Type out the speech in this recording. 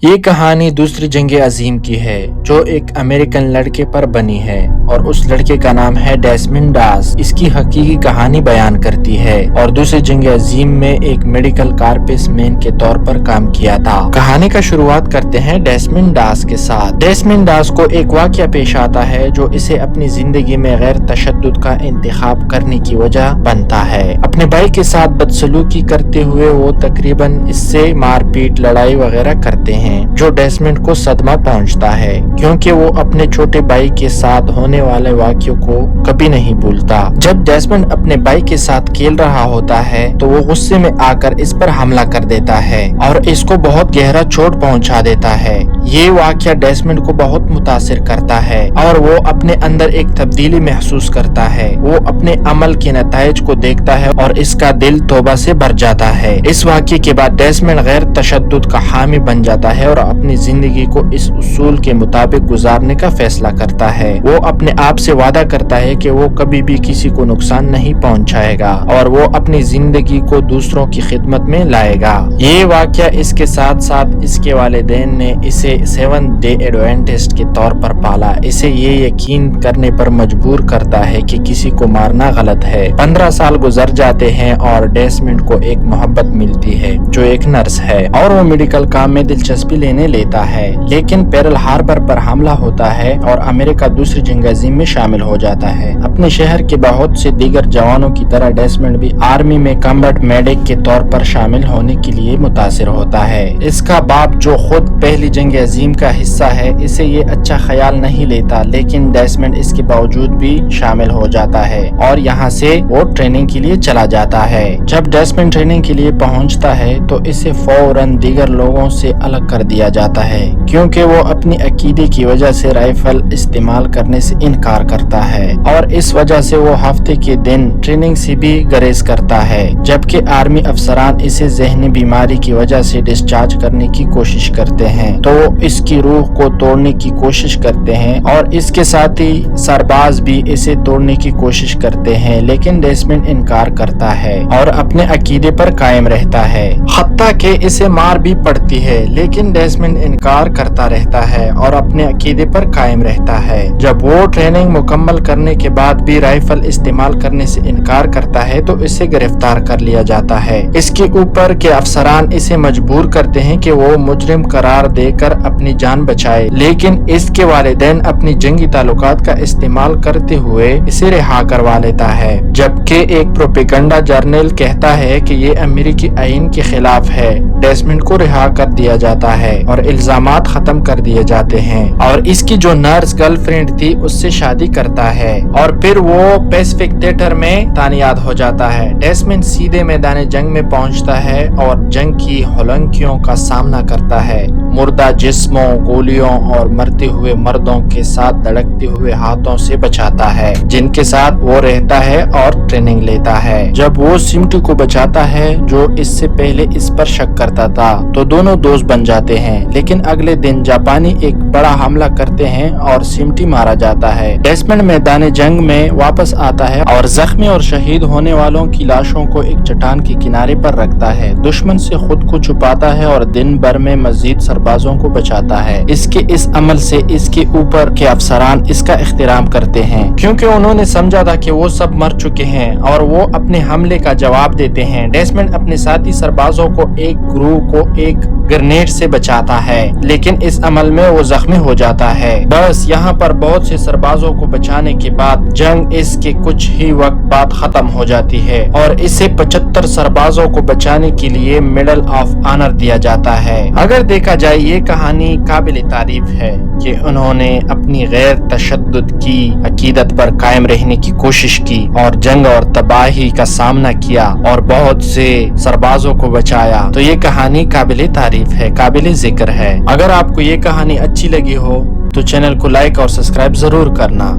یہ کہانی دوسری جنگ عظیم کی ہے جو ایک امریکن لڑکے پر بنی ہے اور اس لڑکے کا نام ہے ڈیسمنڈ ڈاس۔ اس کی حقیقی کہانی بیان کرتی ہے اور دوسری جنگ عظیم میں ایک میڈیکل کارپس مین کے طور پر کام کیا تھا۔ کہانی کا شروعات کرتے ہیں ڈیسمنڈ ڈاس کے ساتھ۔ ڈیسمنڈ ڈاس کو ایک واقعہ پیش آتا ہے جو اسے اپنی زندگی میں غیر تشدد کا انتخاب کرنے کی وجہ بنتا ہے۔ اپنے بھائی کے ساتھ بدسلوکی کرتے ہوئے وہ تقریباً اس سے مار پیٹ لڑائی وغیرہ کرتے ہیں جو ڈیسمنڈ کو صدمہ پہنچتا ہے کیونکہ وہ اپنے چھوٹے بھائی کے ساتھ ہونے والے واقعوں کو کبھی نہیں بھولتا۔ جب ڈیسمنڈ اپنے بھائی کے ساتھ کھیل رہا ہوتا ہے تو وہ غصے میں آ کر اس پر حملہ کر دیتا ہے اور اس کو بہت گہرا چوٹ پہنچا دیتا ہے۔ یہ واقعہ ڈیسمنڈ کو بہت متاثر کرتا ہے اور وہ اپنے اندر ایک تبدیلی محسوس کرتا ہے۔ وہ اپنے عمل کے نتائج کو دیکھتا ہے اور اس کا دل توبہ سے بھر جاتا ہے۔ اس واقعے کے بعد ڈیسمنڈ غیر تشدد کا حامی بن جاتا ہے اور اپنی زندگی کو اس اصول کے مطابق گزارنے کا فیصلہ کرتا ہے۔ وہ اپنے آپ سے وعدہ کرتا ہے کہ وہ کبھی بھی کسی کو نقصان نہیں پہنچائے گا اور وہ اپنی زندگی کو دوسروں کی خدمت میں لائے گا۔ یہ واقعہ اس کے ساتھ ساتھ اس کے والدین نے اسے 7 ڈے ایڈوینٹسٹ کے طور پر پالا۔ اسے یہ یقین کرنے پر مجبور کرتا ہے کہ کسی کو مارنا غلط ہے۔ 15 سال گزر جاتے ہیں اور ڈیسمنڈ کو ایک محبت ملتی ہے جو ایک نرس ہے اور وہ میڈیکل کام میں دلچسپی لینے لیتا ہے، لیکن پیرل ہاربر پر حملہ ہوتا ہے اور امریکہ دوسری جنگ عظیم میں شامل ہو جاتا ہے۔ اپنے شہر کے بہت سے دیگر جوانوں کی طرح ڈیسمنڈ بھی آرمی میں کمبٹ میڈک کے طور پر شامل ہونے کے لیے متاثر ہوتا ہے۔ اس کا باپ جو خود پہلی جنگ عظیم کا حصہ ہے اسے یہ اچھا خیال نہیں لیتا، لیکن ڈیسمنڈ اس کے باوجود بھی شامل ہو جاتا ہے اور یہاں سے وہ ٹریننگ کے لیے چلا جاتا ہے۔ جب ڈیسمنڈ ٹریننگ کے لیے پہنچتا ہے تو اسے فوراً دیگر لوگوں سے الگ کر دیا جاتا ہے کیونکہ وہ اپنی عقیدے کی وجہ سے رائفل استعمال کرنے سے انکار کرتا ہے اور اس وجہ سے وہ ہفتے کے دن ٹریننگ سے بھی گریز کرتا ہے، جبکہ آرمی افسران اسے ذہنی بیماری کی وجہ سے ڈسچارج کرنے کی کوشش کرتے ہیں تو وہ اس کی روح کو توڑنے کی کوشش کرتے ہیں اور اس کے ساتھی سرباز بھی اسے توڑنے کی کوشش کرتے ہیں، لیکن ڈیسمنڈ انکار کرتا ہے اور اپنے عقیدے پر قائم رہتا ہے، حتیٰ کہ اسے مار بھی پڑتی ہے، لیکن ڈیسمنڈ انکار کرتا رہتا ہے اور اپنے عقیدے پر قائم رہتا ہے۔ جب وہ ٹریننگ مکمل کرنے کے بعد بھی رائفل استعمال کرنے سے انکار کرتا ہے تو اسے گرفتار کر لیا جاتا ہے۔ اس کے اوپر کے افسران اسے مجبور کرتے ہیں کہ وہ مجرم قرار دے کر اپنی جان بچائے، لیکن اس کے والدین اپنی جنگی تعلقات کا استعمال کرتے ہوئے اسے رہا کروا لیتا ہے، جبکہ ایک پروپیگنڈا جرنل کہتا ہے کہ یہ امریکی آئین کے خلاف ہے۔ ڈیسمنڈ کو رہا کر دیا جاتا ہے اور الزامات ختم کر دیے جاتے ہیں اور اس کی جو نرس گرل فرینڈ تھی اس سے شادی کرتا ہے اور پھر وہ پیسفک تھیٹر میں تعینات ہو جاتا ہے۔ ڈیسمنڈ سیدھے میدان جنگ میں پہنچتا ہے اور جنگ کی ہولنکیوں کا سامنا کرتا ہے، مردہ جسموں، گولیوں اور مرتے ہوئے مردوں کے ساتھ دھڑکتے ہوئے ہاتھوں سے بچاتا ہے جن کے ساتھ وہ رہتا ہے اور ٹریننگ لیتا ہے۔ جب وہ سمٹی کو بچاتا ہے جو اس سے پہلے اس پر شک کرتا تھا تو دونوں دوست بن جاتے ہیں، لیکن اگلے دن جاپانی ایک بڑا حملہ کرتے ہیں اور سمٹی مارا جاتا ہے۔ ڈیسمنڈ میدان جنگ میں واپس آتا ہے اور زخمی اور شہید ہونے والوں کی لاشوں کو ایک چٹان کے کنارے پر رکھتا ہے، دشمن سے خود کو چھپاتا ہے اور دن بھر میں مزید سربازوں کو بچاتا ہے۔ اس کے اس عمل سے اس کے اوپر کے افسران اس کا احترام کرتے ہیں کیونکہ انہوں نے سمجھا تھا کہ وہ سب مر چکے ہیں اور وہ اپنے حملے کا جواب دیتے ہیں۔ ڈیسمنڈ اپنے ساتھی سربازوں کو ایک گروہ کو ایک گرنیڈ سے بچاتا ہے، لیکن اس عمل میں وہ زخمی ہو جاتا ہے۔ بس یہاں پر بہت سے سربازوں کو بچانے کے بعد جنگ اس کے کچھ ہی وقت بعد ختم ہو جاتی ہے اور اسے 75 سربازوں کو بچانے کے لیے میڈل آف آنر دیا جاتا ہے۔ اگر دیکھا جائے یہ کہانی قابل تعریف ہے کہ انہوں نے اپنی غیر تشدد کی عقیدت پر قائم رہنے کی کوشش کی اور جنگ اور تباہی کا سامنا کیا اور بہت سے سربازوں کو بچایا، تو یہ کہانی قابل تعریف ہے، قابل ذکر ہے۔ اگر آپ کو یہ کہانی اچھی لگی ہو تو چینل کو لائک اور سبسکرائب ضرور کرنا۔